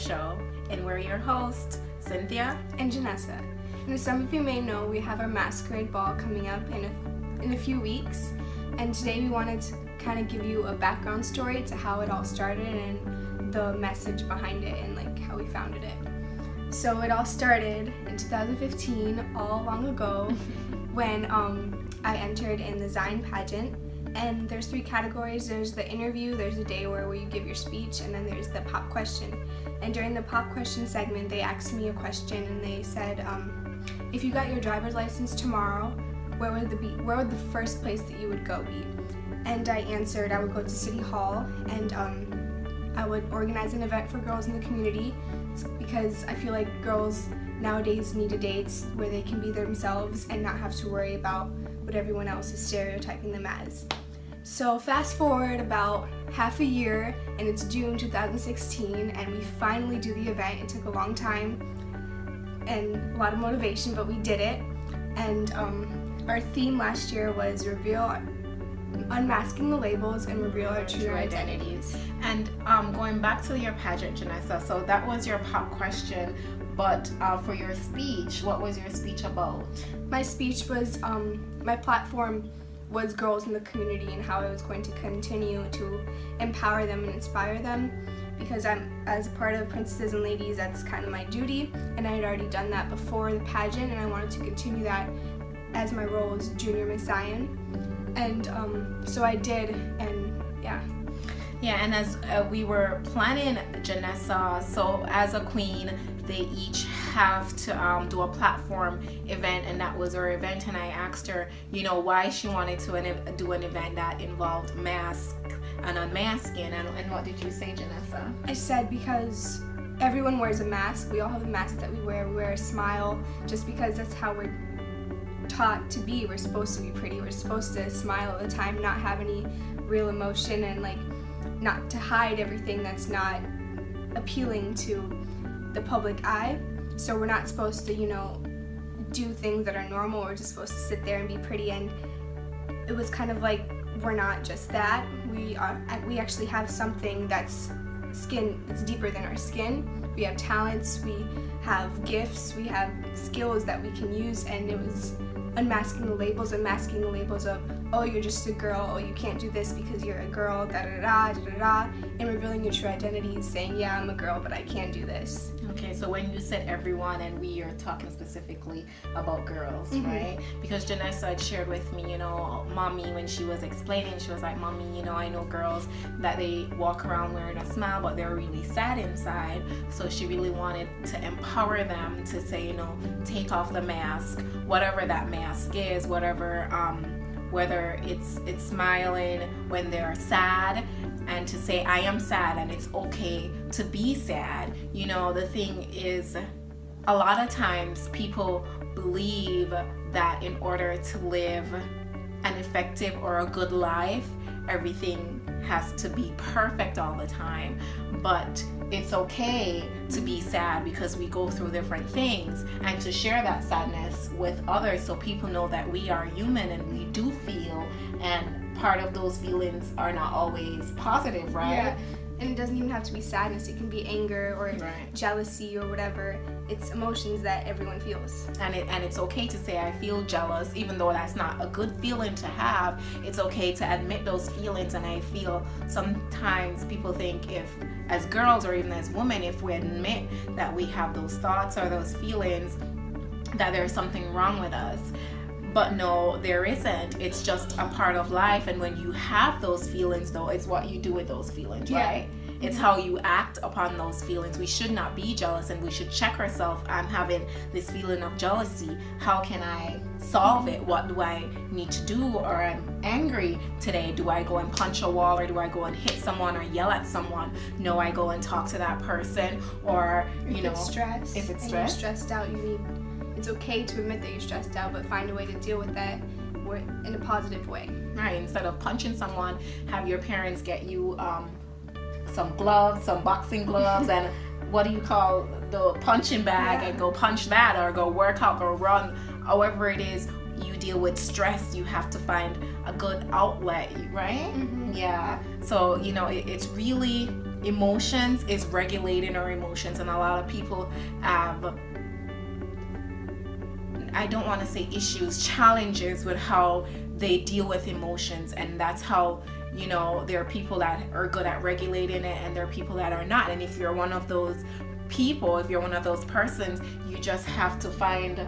show, and we're your hosts, Cynthia and Janessa. And as some of you may know, we have our masquerade ball coming up in a few weeks, and today we wanted to kind of give you a background story to how it all started and the message behind it and like how we founded it. So it all started in 2015, all long ago, when I entered in the Zion pageant. And there's 3 categories. There's the interview, there's a day where you give your speech, and then there's the pop question. And during the pop question segment, they asked me a question, and they said, if you got your driver's license tomorrow, where would the first place that you would go be? And I answered I would go to City Hall, and I would organize an event for girls in the community, because I feel like girls nowadays need a date where they can be themselves and not have to worry about what everyone else is stereotyping them as. So fast forward about half a year, and it's June 2016, and we finally do the event. It took a long time and a lot of motivation, but we did it. And our theme last year was unmasking the labels and reveal our true identities. And going back to your pageant, Janessa, so that was your pop question, but for your speech, what was your speech about? My speech was, my platform was girls in the community and how I was going to continue to empower them and inspire them, because as a part of Princesses and Ladies, that's kind of my duty, and I had already done that before the pageant, and I wanted to continue that as my role as Junior Miss Zion. And so I did, and yeah. Yeah, and as we were planning Janessa, so as a queen, they each have to do a platform event, and that was her event. And I asked her, why she wanted to do an event that involved mask and unmasking. And what did you say, Janessa? I said because everyone wears a mask. We all have a mask that we wear. We wear a smile just because that's how we're taught to be. We're supposed to be pretty. We're supposed to smile all the time, not have any real emotion, and like not to hide everything that's not appealing to the public eye. So we're not supposed to, do things that are normal. We're just supposed to sit there and be pretty. And it was kind of like, we're not just that. We actually have something that's deeper than our skin. We have talents, we have gifts, we have skills that we can use, and it was unmasking the labels of, oh, you're just a girl, oh, you can't do this because you're a girl, da-da-da, and revealing your true identities, saying, yeah, I'm a girl, but I can do this. Okay, so when you said everyone, and we are talking specifically about girls, Mm-hmm. right? Because Janessa had shared with me, Mommy, when she was explaining, she was like, Mommy, I know girls that they walk around wearing a smile, but they're really sad inside. So she really wanted to empower them to say, take off the mask, whatever that mask is, whatever, whether it's smiling when they're sad, and to say I am sad and it's okay to be sad. The thing is, a lot of times people believe that in order to live an effective or a good life, everything has to be perfect all the time. But it's okay to be sad because we go through different things, and to share that sadness with others so people know that we are human and we do feel, and part of those feelings are not always positive, right? Yeah, and it doesn't even have to be sadness. It can be anger or Right. jealousy or whatever. It's emotions that everyone feels. And it's okay to say I feel jealous, even though that's not a good feeling to have. It's okay to admit those feelings. And I feel sometimes people think, if as girls or even as women, if we admit that we have those thoughts or those feelings, that there's something wrong with us. But no, there isn't. It's just a part of life. And when you have those feelings, though, it's what you do with those feelings, right? It's how you act upon those feelings. We should not be jealous, and we should check ourselves. I'm having this feeling of jealousy. How can I solve it? What do I need to do? Or I'm angry today. Do I go and punch a wall, or do I go and hit someone or yell at someone? No, I go and talk to that person. Or, If it's stress, if it's and stress, you're stressed out, it's okay to admit that you're stressed out, but find a way to deal with that in a positive way. right? Instead of punching someone, have your parents get you some gloves, some boxing gloves, and what do you call the punching bag, and go punch that, or go work out, go run. However it is you deal with stress, you have to find a good outlet, right? Mm-hmm. Yeah. So it's really emotions is regulating our emotions, and a lot of people have, I don't want to say issues, challenges with how they deal with emotions. And that's how, you know, there are people that are good at regulating it and there are people that are not. And if you're one of those people, if you're one of those persons, you just have to find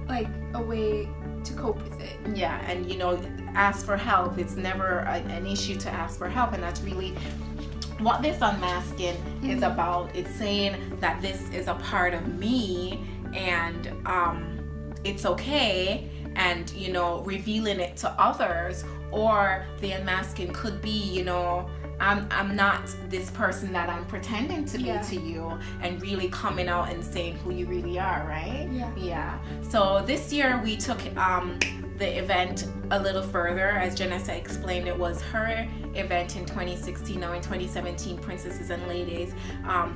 like a way to cope with it. Yeah, and you know, ask for help. It's never an issue to ask for help, and that's really what this unmasking is about. It's saying that this is a part of me, and it's okay, and you know, revealing it to others. Or the unmasking could be, you know, I'm not this person that I'm pretending to be to you, and really coming out and saying who you really are, right? Yeah. So this year we took the event a little further. As Janessa explained, it was her event in 2016. Now in 2017, Princesses and Ladies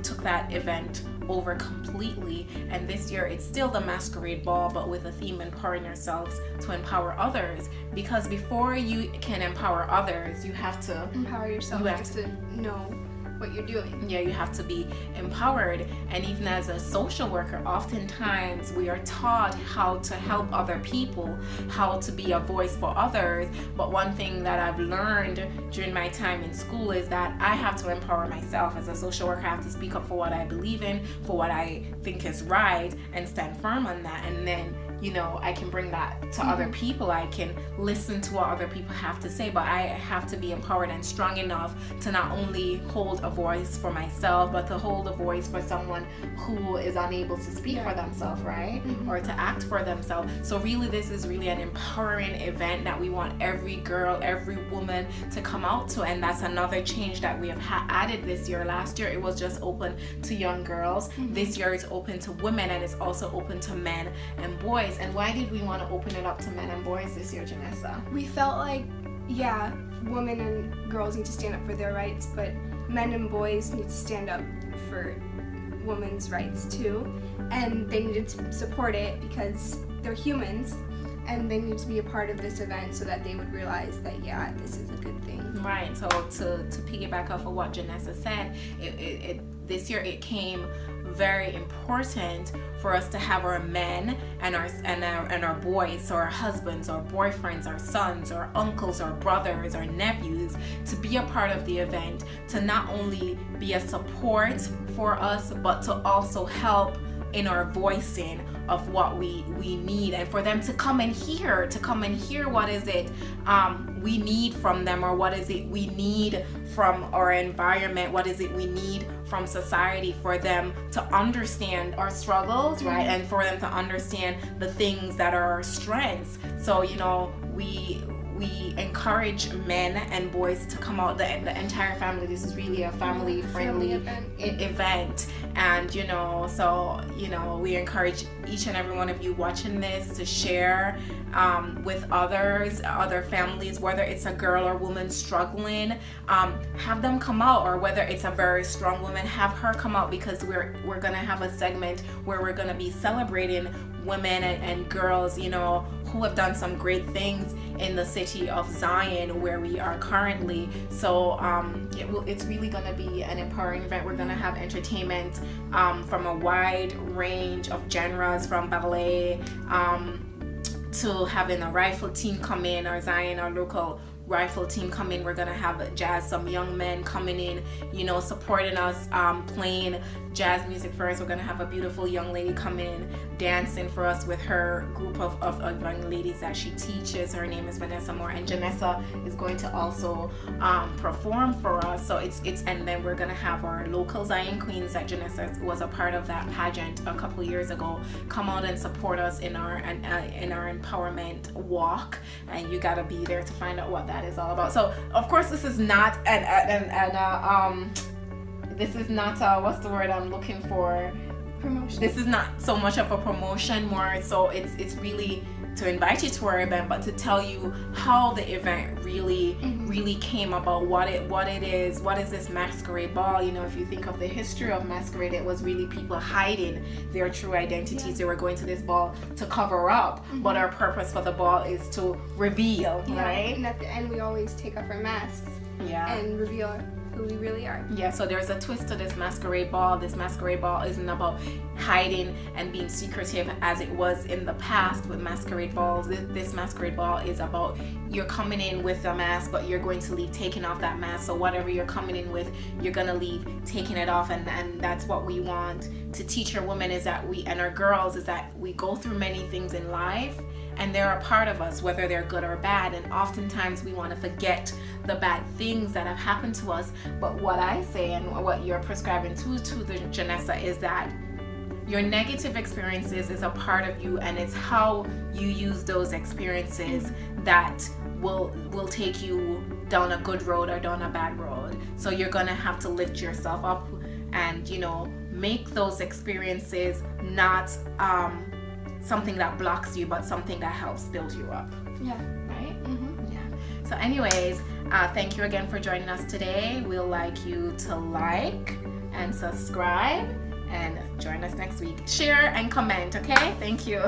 took that event over completely, and this year it's still the masquerade ball, but with a theme: empowering yourselves to empower others. Because before you can empower others, you have to empower yourself. You have to know what you're doing. Yeah, you have to be empowered. And even as a social worker, oftentimes we are taught how to help other people, how to be a voice for others. But one thing that I've learned during my time in school is that I have to empower myself. As a social worker, I have to speak up for what I believe in, for what I think is right, and stand firm on that. And then, you know, I can bring that to other people. I can listen to what other people have to say, but I have to be empowered and strong enough to not only hold a voice for myself, but to hold a voice for someone who is unable to speak for themselves, right? Or to act for themselves. So really, this is really an empowering event that we want every girl, every woman to come out to. And that's another change that we have added this year. Last year, it was just open to young girls. This year, it's open to women, and it's also open to men and boys. And why did we want to open it up to men and boys this year, Janessa? We felt like, yeah, women and girls need to stand up for their rights, but men and boys need to stand up for women's rights too. And they needed to support it because they're humans, and they need to be a part of this event so that they would realize that, yeah, this is a good thing. Right. So to piggyback off of what Janessa said, this year it came very important for us to have our men and our boys, so our husbands, our boyfriends, our sons, our uncles, our brothers, our nephews, to be a part of the event, to not only be a support for us, but to also help in our voicing of what we need, and for them to come and hear what is it we need from them, or what is it we need from our environment, what is it we need from society, for them to understand our struggles, right? And for them to understand the things that are our strengths. So, you know, we encourage men and boys to come out, the entire family. This is really a family friendly event. And, you know, so, you know, we encourage each and every one of you watching this to share with others, other families, whether it's a girl or woman struggling, have them come out, or whether it's a very strong woman, have her come out, because we're gonna have a segment where we're gonna be celebrating women and girls, you know, who have done some great things in the city of Zion, where we are currently. So it's really going to be an empowering event. We're going to have entertainment from a wide range of genres, from ballet to having a rifle team come in, our Zion, our local rifle team come in. We're gonna have jazz, some young men coming in, you know, supporting us, playing jazz music for us. We're gonna have a beautiful young lady come in, dancing for us with her group of young ladies that she teaches. Her name is Vanessa Moore, and Janessa is going to also perform for us. So it's and then we're gonna have our local Zion Queens that Janessa was a part of that pageant a couple years ago come out and support us in our empowerment walk, and you gotta be there to find out what that is all about. So of course this is not this is not what's the word I'm looking for? Promotion. This is not so much of a promotion, more so it's really to invite you to our event, but to tell you how the event really came about, what it is this masquerade ball. You know, if you think of the history of masquerade, it was really people hiding their true identities. They were going to this ball to cover up, but our purpose for the ball is to reveal, right? And at the end we always take off our masks and reveal who we really are. Yeah, so there's a twist to this masquerade ball. This masquerade ball isn't about hiding and being secretive as it was in the past with masquerade balls. This masquerade ball is about you're coming in with a mask, but you're going to leave taking off that mask. So whatever you're coming in with, you're gonna leave taking it off, and that's what we want to teach our women is that and our girls is that we go through many things in life, and they're a part of us, whether they're good or bad. And oftentimes we want to forget the bad things that have happened to us. But what I say and what you're prescribing to the Janessa is that your negative experiences is a part of you, and it's how you use those experiences that will take you down a good road or down a bad road. So you're gonna have to lift yourself up and make those experiences not something that blocks you, but something that helps build you up. Yeah. Right? Mm-hmm. Yeah. So anyways, thank you again for joining us today. We'll like you to like and subscribe and join us next week. Share and comment, okay? Thank you.